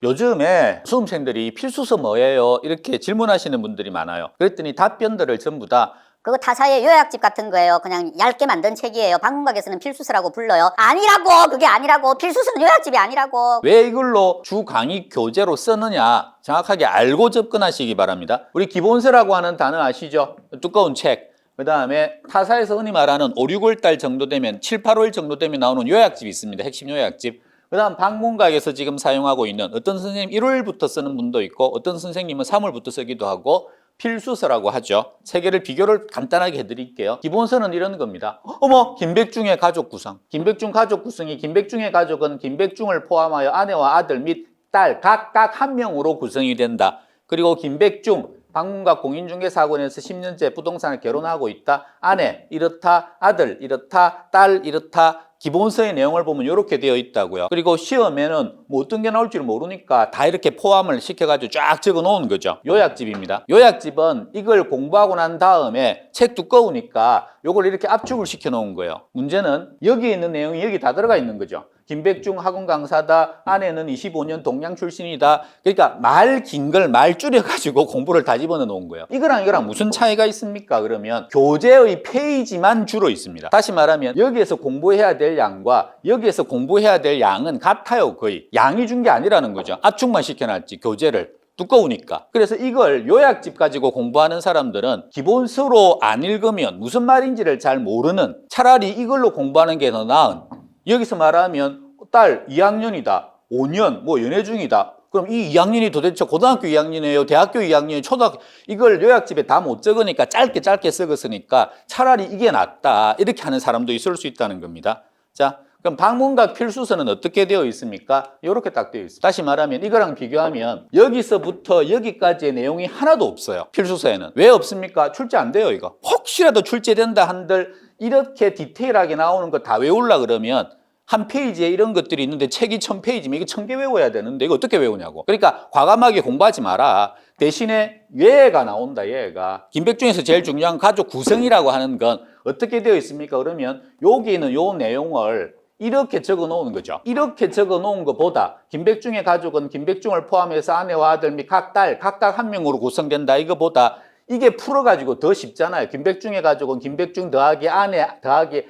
요즘에 수험생들이 필수서 뭐예요? 이렇게 질문하시는 분들이 많아요. 그랬더니 답변들을 전부 다 그거 타사의 요약집 같은 거예요. 그냥 얇게 만든 책이에요. 방문각에서는 필수서라고 불러요. 아니라고! 그게 아니라고! 필수서는 요약집이 아니라고! 왜 이걸로 주 강의 교재로 쓰느냐 정확하게 알고 접근하시기 바랍니다. 우리 기본서라고 하는 단어 아시죠? 두꺼운 책. 그 다음에 타사에서 흔히 말하는 5, 6월 달 정도 되면 7, 8월 정도 되면 나오는 요약집이 있습니다. 핵심 요약집. 그 다음 방문각에서 지금 사용하고 있는 어떤 선생님 1월부터 쓰는 분도 있고 어떤 선생님은 3월부터 쓰기도 하고 필수서라고 하죠. 세 개를 비교를 간단하게 해드릴게요. 기본서는 이런 겁니다. 어머, 김백중의 가족 구성. 김백중 가족 구성이 김백중의 가족은 김백중을 포함하여 아내와 아들 및 딸 각각 한 명으로 구성이 된다. 그리고 김백중 방문각 공인중개사학원에서 10년째 부동산을 결혼하고 있다. 아내 이렇다, 아들 이렇다, 딸 이렇다. 기본서의 내용을 보면 이렇게 되어 있다고요. 그리고 시험에는 뭐 어떤 게 나올지 모르니까 다 이렇게 포함을 시켜가지고 쫙 적어 놓은 거죠. 요약집입니다. 요약집은 이걸 공부하고 난 다음에 책 두꺼우니까 이걸 이렇게 압축을 시켜 놓은 거예요. 문제는 여기 있는 내용이 여기 다 들어가 있는 거죠. 김백중 학원 강사다. 아내는 25년 동양 출신이다. 그러니까 말 긴 걸 말 줄여가지고 공부를 다 집어넣어 놓은 거예요. 이거랑 무슨 차이가 있습니까? 그러면 교재의 페이지만 줄어 있습니다. 다시 말하면 여기에서 공부해야 될 양과 여기에서 공부해야 될 양은 같아요. 거의. 양이 준 게 아니라는 거죠. 압축만 시켜놨지 교재를. 두꺼우니까. 그래서 이걸 요약집 가지고 공부하는 사람들은 기본서로 안 읽으면 무슨 말인지를 잘 모르는, 차라리 이걸로 공부하는 게 더 나은, 여기서 말하면 딸 2학년이다. 5년 뭐 연애 중이다. 그럼 이 2학년이 도대체 고등학교 2학년이에요? 대학교 2학년이에요? 초등학교, 이걸 요약집에 다 못 적으니까 짧게 적었으니까 차라리 이게 낫다. 이렇게 하는 사람도 있을 수 있다는 겁니다. 자, 그럼 방문각 필수서는 어떻게 되어 있습니까? 이렇게 딱 되어 있습니다. 다시 말하면 이거랑 비교하면 여기서부터 여기까지의 내용이 하나도 없어요. 필수서에는. 왜 없습니까? 출제 안 돼요, 이거. 혹시라도 출제된다 한들 이렇게 디테일하게 나오는 거 다 외우려 그러면 한 페이지에 이런 것들이 있는데 책이 1000페이지면 이거 1000개 외워야 되는데 이거 어떻게 외우냐고. 그러니까 과감하게 공부하지 마라. 대신에 얘가 나온다, 얘가. 김백중에서 제일 중요한 가족 구성이라고 하는 건 어떻게 되어 있습니까? 그러면 여기는 요 내용을 이렇게 적어 놓은 거죠. 이렇게 적어 놓은 것보다 김백중의 가족은 김백중을 포함해서 아내와 아들 및 각 딸, 각각 한 명으로 구성된다. 이거보다 이게 풀어가지고 더 쉽잖아요. 김백중의 가족은 김백중 더하기 아내 더하기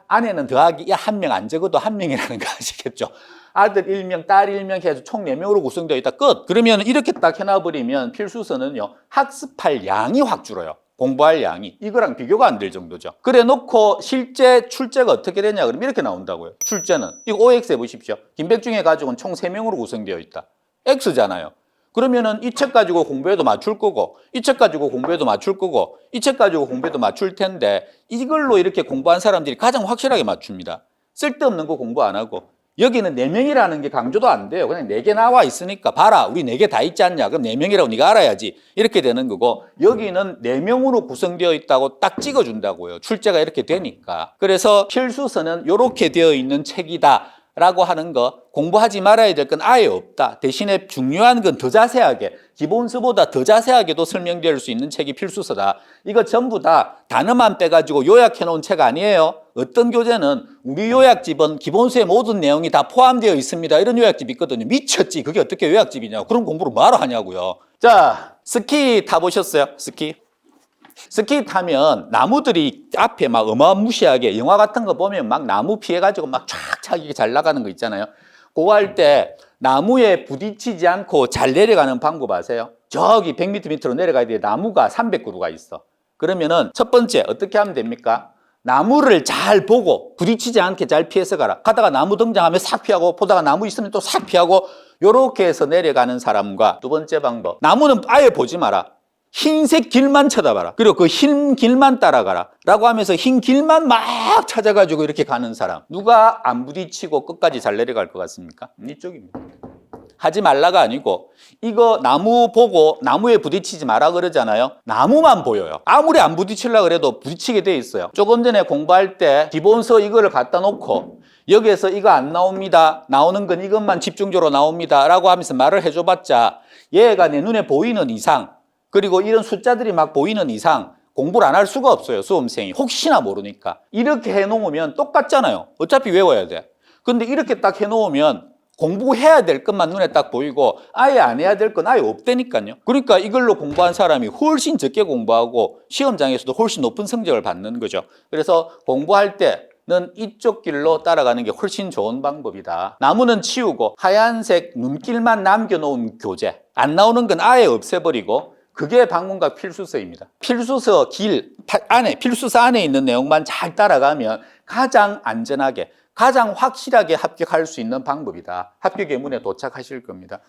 아내는 더하기 한 명 안 적어도 한 명이라는 거 아시겠죠? 아들 1명, 딸 1명 해서 총 4명으로 구성되어 있다. 끝! 그러면 이렇게 딱 해놔버리면 필수서는요, 학습할 양이 확 줄어요. 공부할 양이. 이거랑 비교가 안 될 정도죠. 그래 놓고 실제 출제가 어떻게 되냐 그러면 이렇게 나온다고요. 출제는. 이거 OX 해보십시오. 김백중의 가족은 총 3명으로 구성되어 있다. X잖아요. 그러면은 이 책 가지고 공부해도 맞출 거고, 이 책 가지고 공부해도 맞출 거고, 이 책 가지고 공부해도 맞출 텐데 이걸로 이렇게 공부한 사람들이 가장 확실하게 맞춥니다. 쓸데없는 거 공부 안 하고. 여기는 4명이라는 게 강조도 안 돼요. 그냥 4개 나와 있으니까 봐라. 우리 4개 다 있지 않냐. 그럼 4명이라고 네가 알아야지. 이렇게 되는 거고, 여기는 4명으로 구성되어 있다고 딱 찍어준다고요. 출제가 이렇게 되니까. 그래서 필수서는 이렇게 되어 있는 책이다 라고 하는 거, 공부하지 말아야 될 건 아예 없다. 대신에 중요한 건 더 자세하게, 기본서보다 더 자세하게도 설명될 수 있는 책이 필수서다. 이거 전부 다 단어만 빼가지고 요약해 놓은 책 아니에요. 어떤 교재는 우리 요약집은 기본서의 모든 내용이 다 포함되어 있습니다. 이런 요약집이 있거든요. 미쳤지. 그게 어떻게 요약집이냐고. 그런 공부를 뭐하러 하냐고요. 자, 스키 타보셨어요? 스키 타면 나무들이 앞에 막 어마무시하게, 영화 같은 거 보면 막 나무 피해가지고 막 쫙 차기게 잘 나가는 거 있잖아요. 그거 할 때 나무에 부딪히지 않고 잘 내려가는 방법 아세요? 저기 100m 밑으로 내려가야 돼. 나무가 300그루가 있어. 그러면은 첫 번째 어떻게 하면 됩니까? 나무를 잘 보고 부딪히지 않게 잘 피해서 가라. 가다가 나무 등장하면 싹 피하고, 보다가 나무 있으면 또 싹 피하고, 요렇게 해서 내려가는 사람과, 두 번째 방법, 나무는 아예 보지 마라. 흰색 길만 쳐다봐라. 그리고 그 흰 길만 따라가라 라고 하면서 흰 길만 막 찾아가지고 이렇게 가는 사람, 누가 안 부딪히고 끝까지 잘 내려갈 것 같습니까? 이쪽입니다. 하지 말라가 아니고, 이거 나무 보고 나무에 부딪히지 마라 그러잖아요. 나무만 보여요. 아무리 안 부딪히려고 그래도 부딪히게 돼 있어요. 조금 전에 공부할 때 기본서 이거를 갖다 놓고 여기에서 이거 안 나옵니다, 나오는 건 이것만 집중적으로 나옵니다 라고 하면서 말을 해줘봤자 얘가 내 눈에 보이는 이상, 그리고 이런 숫자들이 막 보이는 이상 공부를 안 할 수가 없어요. 수험생이 혹시나 모르니까. 이렇게 해놓으면 똑같잖아요. 어차피 외워야 돼. 근데 이렇게 딱 해놓으면 공부해야 될 것만 눈에 딱 보이고 아예 안 해야 될 건 아예 없다니까요. 그러니까 이걸로 공부한 사람이 훨씬 적게 공부하고 시험장에서도 훨씬 높은 성적을 받는 거죠. 그래서 공부할 때는 이쪽 길로 따라가는 게 훨씬 좋은 방법이다. 나무는 치우고 하얀색 눈길만 남겨놓은 교재, 안 나오는 건 아예 없애버리고, 그게 방문각 필수서입니다. 필수서 필수서 안에 있는 내용만 잘 따라가면 가장 안전하게, 가장 확실하게 합격할 수 있는 방법이다. 합격 예문에 도착하실 겁니다.